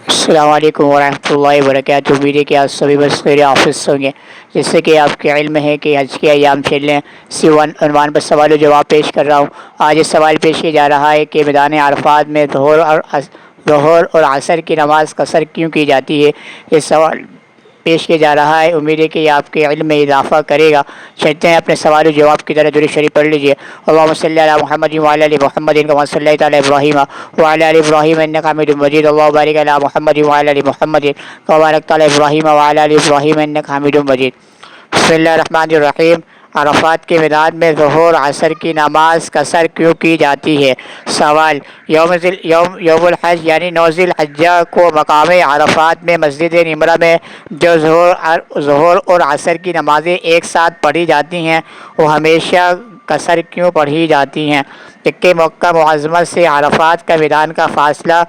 السلام علیکم ورحمۃ اللہ وبرکاتہ۔ امید ہے کہ آپ سبھی بس خیر آفس ہوں گے۔ جس سے کہ آپ کے علم ہے کہ حج کے ایام چل رہے ہیں، اسی عنوان پر سوال و جواب پیش کر رہا ہوں۔ آج یہ سوال پیش کیا جا رہا ہے کہ میدان عرفات میں ظہر اور عصر کی نماز قصر کیوں کی جاتی ہے؟ یہ سوال پیش کیا جا رہا ہے، امید ہے کہ یہ آپ کے علم میں اضافہ کرے گا۔ چلتے ہیں اپنے سوال و جواب کی طرح، درود شریف پڑھ لیجیے۔ اللہم صلی علی محمد وعلی ال محمد کما صلیت علی ابراہیم وعلی ال ابراہیم انک حمید مجید۔ اللہم بارک علی محمد وعلی ال محمد کما بارکت علی ابراہیم وعلی ال ابراہیم انک حمید مجید۔ بسم اللہ الرحمن الرحیم۔ عرفات کے میدان میں ظہر عصر کی نماز قصر کیوں کی جاتی ہے؟ سوال: یوم الحج یعنی 9 ذی الحجہ کو مقام عرفات میں مسجد نمرہ میں جو ظہر اور عصر کی نمازیں ایک ساتھ پڑھی جاتی ہیں، وہ ہمیشہ قصر کیوں پڑھی جاتی ہیں؟ کہ مکہ معظمہ سے عرفات کا میدان کا فاصلہ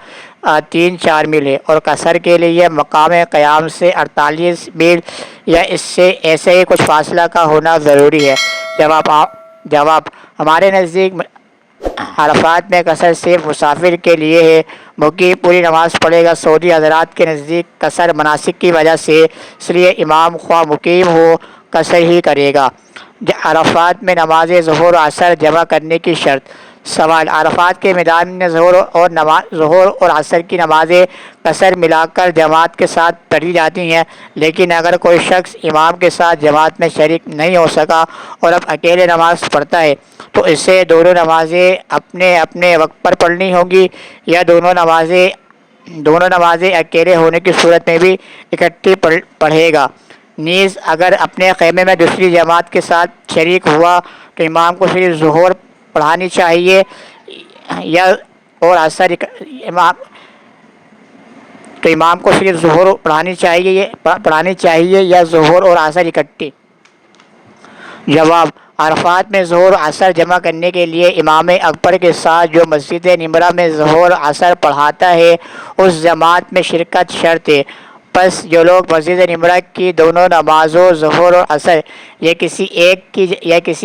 3-4 میل ہے، اور قصر کے لیے مقام قیام سے 48 میل یا اس سے ایسے ہی کچھ فاصلہ کا ہونا ضروری ہے۔ جواب: ہمارے نزدیک عرفات میں قصر صرف مسافر کے لیے ہے، مقیم پوری نماز پڑھے گا۔ سعودی حضرات کے نزدیک قصر مناسک کی وجہ سے، اس لیے امام خواہ مقیم ہو قصر ہی کرے گا۔ عرفات میں نماز ظہر و عصر جمع کرنے کی شرط۔ سوال: عرفات کے میدان میں ظہر اور عصر کی نمازیں قصر ملا کر جماعت کے ساتھ پڑھی جاتی ہیں، لیکن اگر کوئی شخص امام کے ساتھ جماعت میں شریک نہیں ہو سکا اور اب اکیلے نماز پڑھتا ہے تو اسے دونوں نمازیں اپنے اپنے وقت پر پڑھنی ہوں گی، یا دونوں نمازیں اکیلے ہونے کی صورت میں بھی اکٹھی پڑھے گا۔ نیز اگر اپنے خیمے میں دوسری جماعت کے ساتھ شریک ہوا تو امام کو صرف ظہر پڑھانی چاہیے یا ظہر اور عصر اکٹھے؟ جواب: عرفات میں ظہر عصر جمع کرنے کے لیے امام اکبر کے ساتھ جو مسجد نمرہ میں ظہر عصر پڑھاتا ہے، اس جماعت میں شرکت شرط ہے۔ پس جو لوگ مسجد نمرہ کی دونوں نمازوں ظہر اور عصر یا کسی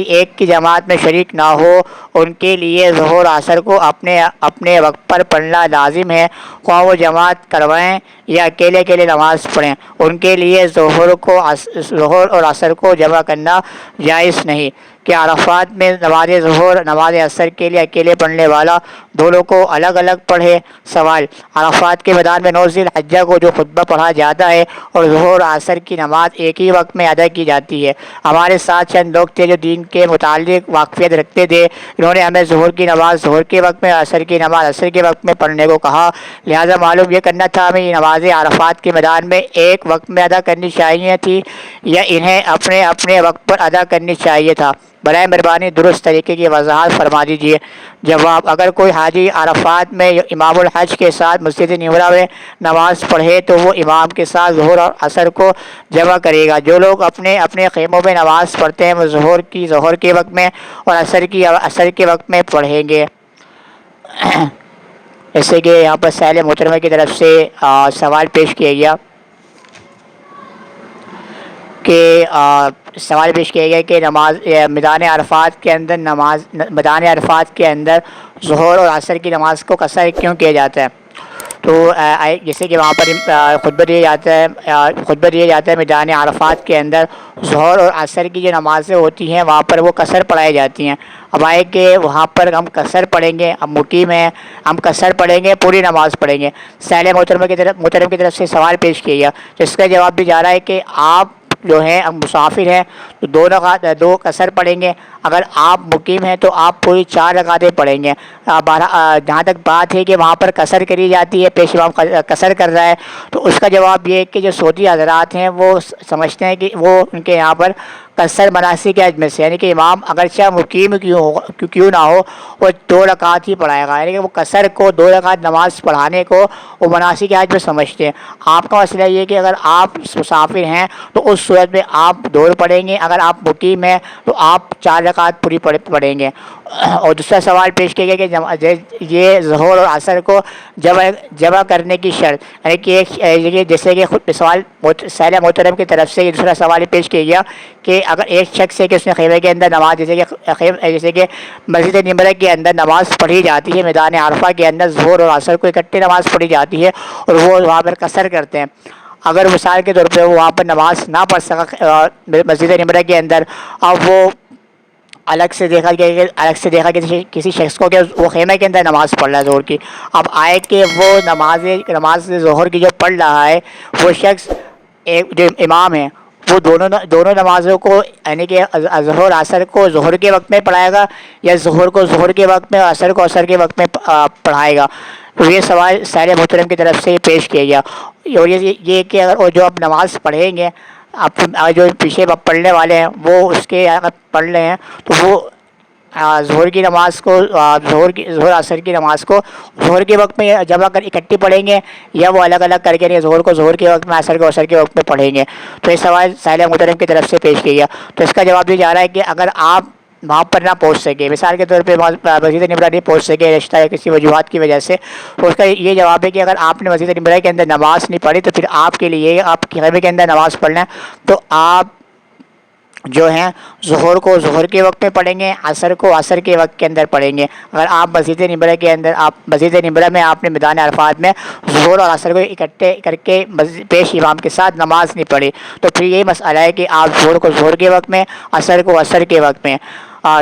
ایک کی جماعت میں شریک نہ ہو، ان کے لیے ظہر عصر کو اپنے اپنے وقت پر پڑھنا لازم ہے، خواہ وہ جماعت کروائیں یا اکیلے اکیلے نماز پڑھیں۔ ان کے لیے ظہر اور عصر کو جمع کرنا جائز نہیں کہ عرفات میں نماز ظہر نماز عصر کے لیے اکیلے پڑھنے والا دونوں کو الگ الگ پڑھے۔ سوال: عرفات کے میدان میں 9 ذی الحجہ کو جو خطبہ پڑھا جاتا ہے اور ظہر عصر کی نماز ایک ہی وقت میں ادا کی جاتی ہے، ہمارے ساتھ چند لوگ تھے جو دین کے متعلق واقفیت رکھتے تھے۔ انہوں نے ہمیں ظہر کی نماز ظہر کے وقت میں، عصر کی نماز عصر کے وقت میں پڑھنے کو کہا، لہذا معلوم یہ کرنا تھا ہمیں یہ نمازیں عرفات کے میدان میں ایک وقت میں ادا کرنی چاہیے تھی یا انہیں اپنے اپنے وقت پر ادا کرنی چاہیے تھا۔ برائے مہربانی درست طریقے کی وضاحت فرما دیجیے۔ جواب: اگر کوئی حاجی عرفات میں امام الحج کے ساتھ مسجد نمرہ میں نماز پڑھے تو وہ امام کے ساتھ ظہر اور عصر کو جمع کرے گا۔ جو لوگ اپنے اپنے خیموں میں نماز پڑھتے ہیں وہ ظہر کے وقت میں اور عصر کے وقت میں پڑھیں گے۔ جیسے کہ یہاں پر سائل محترمہ کی طرف سے سوال پیش کیا گیا کہ میدان عرفات کے اندر ظہر اور عصر کی نماز کو قصر کیوں کیا جاتا ہے؟ تو جیسے کہ وہاں پر خطبہ دیا جاتا ہے میدان عرفات کے اندر ظہر اور عصر کی جو نمازیں ہوتی ہیں وہاں پر وہ قصر پڑھائی جاتی ہیں۔ اب آئے کہ وہاں پر ہم قصر پڑھیں گے، ہم مقیم ہیں، ہم قصر پڑھیں گے، پوری نماز پڑھیں گے۔ سائل محترم کی طرف سے سوال پیش کیا گیا، جس کا جواب بھی جا رہا ہے کہ آپ جو ہیں مسافر ہیں تو 2 قصر پڑھیں گے، اگر آپ مقیم ہیں تو آپ پوری 4 رکعتیں پڑھیں گے۔ جہاں تک بات ہے کہ وہاں پر قصر کری جاتی ہے، پیش امام قصر کر رہا ہے، تو اس کا جواب یہ ہے کہ جو سعودی حضرات ہیں وہ سمجھتے ہیں کہ وہ ان کے یہاں پر قصر مناسک حج میں سے، یعنی کہ امام اگرچہ مقیم کیوں نہ ہو وہ 2 رکعت ہی پڑھائے گا، یعنی کہ وہ قصر کو 2 رکعت نماز پڑھانے کو وہ مناسک حج میں سمجھتے ہیں۔ آپ کا مسئلہ یہ کہ اگر آپ مسافر ہیں تو اس صورت میں آپ 2 پڑھیں گے، اگر آپ مقیم ہیں تو آپ 4 رکعت پوری پڑھیں گے۔ اور دوسرا سوال پیش کیا گیا کہ یہ ظہر اور عصر کو جمع کرنے کی شرط، یعنی کہ ایک جیسے کہ خود سوال سائلہ محترم کی طرف سے یہ دوسرا سوال پیش کیا گیا کہ اگر ایک شخص ہے کہ اس نے خیمے کے اندر نماز جیسے کہ مسجد نمرہ کے اندر نماز پڑھی جاتی ہے، میدان عرفہ کے اندر ظہر اور عصر کو اکٹھے نماز پڑھی جاتی ہے اور وہ وہاں پر قصر کرتے ہیں، اگر مثال کے طور پہ وہ وہاں پر نماز نہ پڑھ سکا مسجد نمرہ کے اندر، اب وہ الگ سے دیکھا کسی شخص کو کہ وہ خیمے کے اندر نماز پڑھ رہا ہے ظہر کی، اب آئے کہ وہ نماز ظہر کی جو پڑھ رہا ہے وہ شخص ایک جو امام ہے وہ دونوں نمازوں کو یعنی کہ ظہر عصر کو ظہر کے وقت میں پڑھائے گا یا ظہر کو ظہر کے وقت میں عصر کو عصر کے وقت میں پڑھائے گا؟ تو یہ سوال سائل محترم کی طرف سے پیش کیا گیا، اور یہ کہ اگر وہ جو آپ نماز پڑھیں گے آپ جو پیچھے پڑھنے والے ہیں وہ اس کے اگر پڑھ رہے ہیں تو وہ ظہر کی نماز کو ظہر عصر کی نماز کو ظہر کے وقت میں جمع کر اکٹھی پڑھیں گے یا وہ الگ الگ کر کے ظہر کو ظہر کے وقت میں عصر کو عصر کے وقت میں پڑھیں گے؟ تو یہ سوال سائلہ محترم کی طرف سے پیش کیا گیا، تو اس کا جواب یہ جا رہا ہے کہ اگر آپ وہاں پر نہ پہنچ سکے، مثال کے طور پہ مسجد نمرہ نہیں پہنچ سکے رشتہ یا کسی وجوہات کی وجہ سے، تو اس کا یہ جواب ہے کہ اگر آپ نے مسجد نمرہ کے اندر نماز نہیں پڑھی تو پھر آپ کے لیے آپ کے خیمے کے اندر نماز پڑھنا ہے تو آپ جو ہیں ظہر کو ظہر کے وقت میں پڑھیں گے، عصر کو عصر کے وقت کے اندر پڑھیں گے۔ اگر آپ مسجد نمرہ کے اندر مسجد نمرہ میں آپ نے میدان عرفات میں ظہر اور عصر کو اکٹھے کر کے پیش امام کے ساتھ نماز نہیں پڑھی تو پھر یہی مسئلہ ہے کہ آپ ظہر کو ظہر کے وقت میں عصر کو عصر کے وقت میں۔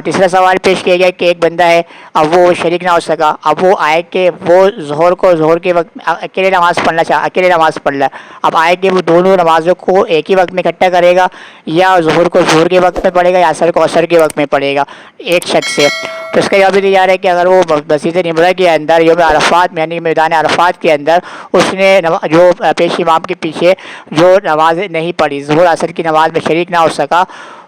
تیسرا سوال پیش کیا گیا کہ ایک بندہ ہے اب وہ شریک نہ ہو سکا، اب وہ آئے کہ وہ ظہر کو ظہر کے وقت اکیلے نماز پڑھ رہا ہے، اب آئے کہ وہ دونوں نمازوں کو ایک ہی وقت میں اکٹھا کرے گا یا ظہر کو ظہر کے وقت میں پڑھے گا یا عصر کو عصر کے وقت میں پڑھے گا ایک شخص سے؟ تو اس کا جواب دیا جا رہا ہے کہ اگر وہ مسجد نمرہ کے اندر یوم عرفات میں یعنی میدان عرفات کے اندر اس نے جو پیش امام کے پیچھے جو نمازیں نہیں پڑھی، ظہر عصر کی نماز میں شریک نہ ہو سکا،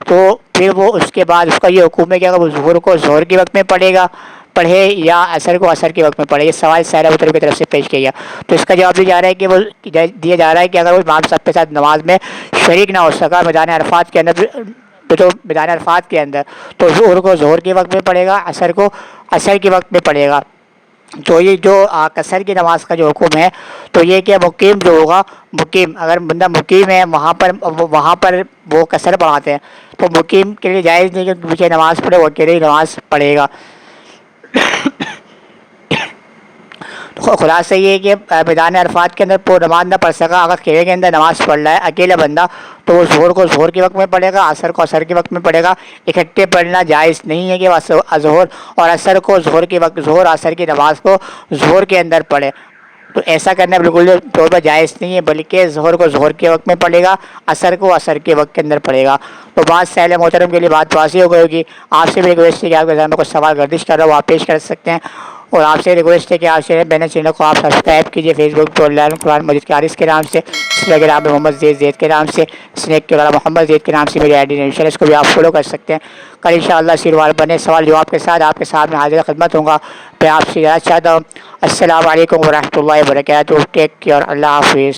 تو پھر وہ اس کے بعد اس کا یہ حکم ہے کہ اگر وہ ظہر کو ظہر کے وقت میں پڑھے یا عصر کو عصر کے وقت میں پڑھے۔ یہ سوال سائلہ محترم کی طرف سے پیش کیا گیا، تو اس کا جواب دیا جا رہا ہے کہ اگر وہ امام صاحب کے ساتھ نماز میں شریک نہ ہو سکا میدان عرفات کے اندر تو ظہر کو ظہر کے وقت میں پڑھے گا، عصر کو عصر کے وقت میں پڑھے گا۔ تو یہ جو قصر کی نماز کا جو حکم ہے تو یہ کہ مقیم جو ہوگا، اگر بندہ مقیم ہے وہاں پر وہ قصر پڑھاتے ہیں تو مقیم کے لیے جائز نہیں کہ پیچھے نماز پڑھے، وہ اکیلے ہی نماز پڑھے گا۔ خلاصہ یہ ہے کہ میدان عرفات کے اندر نماز نہ پڑھ سکا، اگر خیمے کے اندر نماز پڑھ رہا ہے اکیلا بندہ تو وہ ظہر کو ظہر کے وقت میں پڑھے گا، عصر کو عصر کے وقت میں پڑھے گا۔ اکٹھے پڑھنا جائز نہیں ہے کہ وہ ظہر اور عصر کو ظہر عصر کی نماز کو ظہر کے اندر پڑھے، تو ایسا کرنا بالکل طور پر جائز نہیں ہے، بلکہ ظہر کو ظہر کے وقت میں پڑھے گا، عصر کو عصر کے وقت کے اندر پڑھے گا۔ تو بات سائلہ محترم کے لیے بات واضح ہو گئی ہوگی۔ آپ سے بھی ریکویسٹ ہے کہ آپ کے ذہن میں کچھ سوال گردش کر رہا ہو آپ پیش کر سکتے ہیں، اور آپ سے ریکویسٹ ہے کہ آپ سے میں نے چینل کو آپ سبسکرائب کیجیے، فیس بک پر لرن قرآن مجید کے حارث کے نام سے، انسٹاگرام پہ محمد زید کے نام سے، اسنیک کے والا محمد زید کے نام سے میری آئی ڈی نوشن ہے، اس کو بھی آپ فالو کر سکتے ہیں۔ کل انشاءاللہ سیروال بنے سوال جواب کے ساتھ آپ کے سامنے حاضر خدمت ہوں گا۔ میں آپ سے اجازت چاہتا ہوں، السلام علیکم ورحمۃ اللہ وبرکاتہ۔ ٹیک کیئر، اللہ حافظ۔